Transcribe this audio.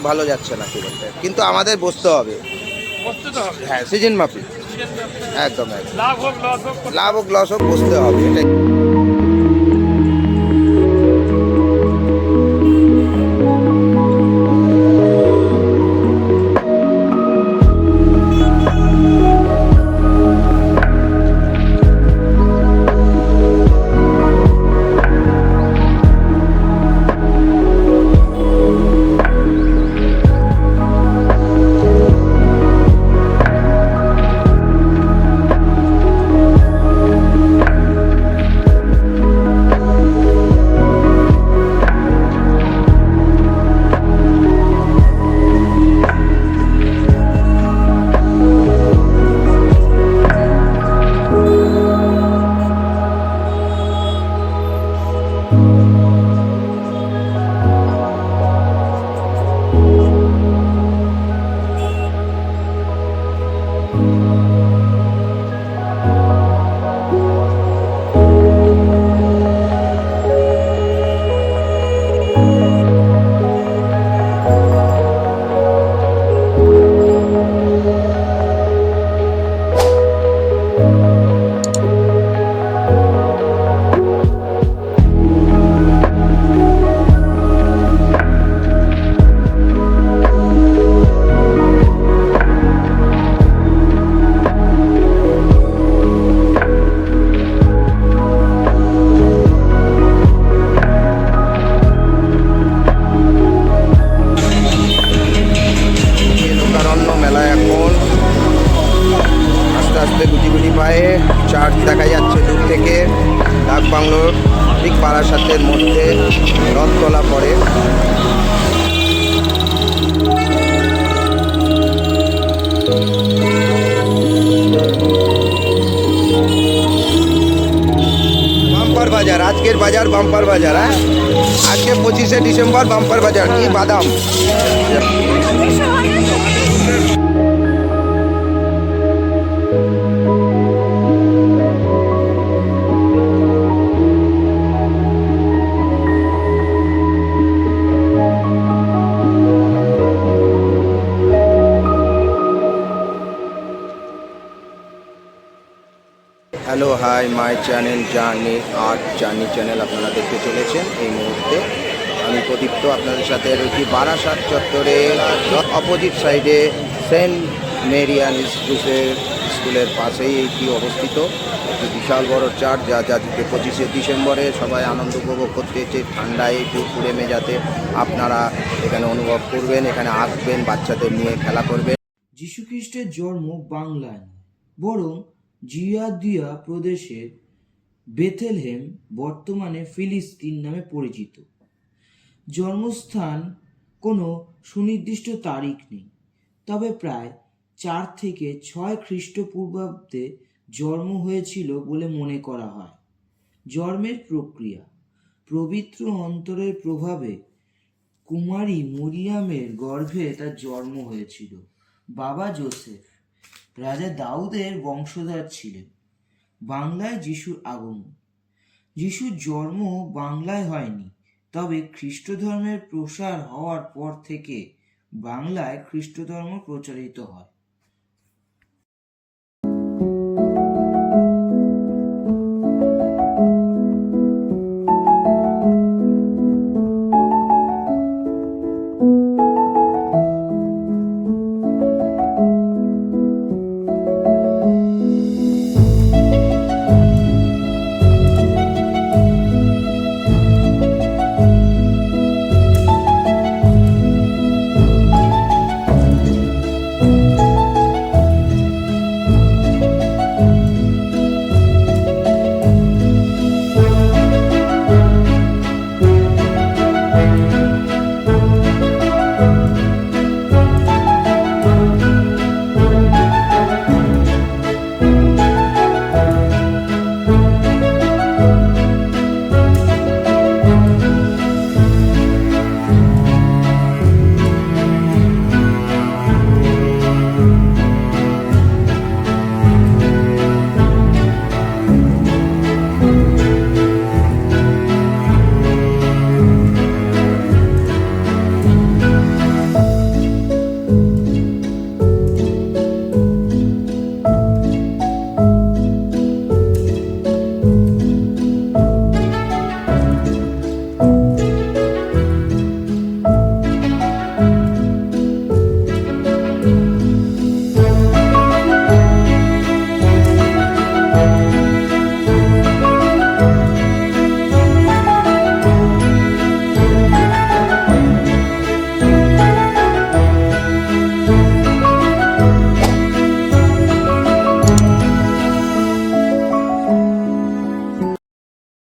ভালো যাচ্ছে না খুব একটা, কিন্তু আমাদের বসতে হবে। হ্যাঁ, সিজন মাফিক, একদম একদম। লাভ হোক লস হোক বসতে হবে, এটাই। গুটি গুটি পায়ে চার্চ দেখা যাচ্ছে দূর থেকে। ডাক বাংলোর ঠিক বারাসাতের মধ্যে রথতলা পড়ে। বাম্পার বাজার, আজকের বাজার বাম্পার বাজার। হ্যাঁ, আজকে 25শে ডিসেম্বর বাম্পার বাজার। কি বাদাম! Hello, hi, my channel journey art journey channel আপনারা দেখতে চলেছেন। এই মুহূর্তে আমি প্রদীপ্ত আপনাদের সাথে রয়েছি বারাসাত চত্বরে, অপোজিট সাইডে সেন্ট মেরিয়ান স্কুলের পাশেই এটি অবস্থিত। একটি বিশাল বড় চার্চ, যা 25শে ডিসেম্বরে সবাই আনন্দ উপভোগ করতে এসে ঠান্ডায় পুকুরে মেজাতে আপনারা এখানে অনুভব করবেন। এখানে আসবেন, বাচ্চাদের নিয়ে খেলা করবেন। যীশুখ্রিস্টের জন্ম বাংলায় নয়, বরং জিয়াদিয়া প্রদেশের বেথেলহেম, বর্তমানে ফিলিস্তিন নামে পরিচিত। জন্মস্থান কোনো সুনির্দিষ্ট তারিখ নেই, তবে প্রায় 4 থেকে 6 খ্রিস্টপূর্বাব্দে জন্ম হয়েছিল বলে মনে করা হয়। জন্মের প্রক্রিয়া: পবিত্র অন্তরের প্রভাবে কুমারী মরিয়ামের গর্ভে তার জন্ম হয়েছিল। বাবা জোসেফ রাজা দাউদের বংশধর ছিলেন। বাংলায় যিশুর আগমন: যিশুর জন্ম বাংলায় হয়নি, তবে খ্রিস্ট ধর্মের প্রসার হওয়ার পর থেকে বাংলায় খ্রিস্ট ধর্ম প্রচারিত হয়।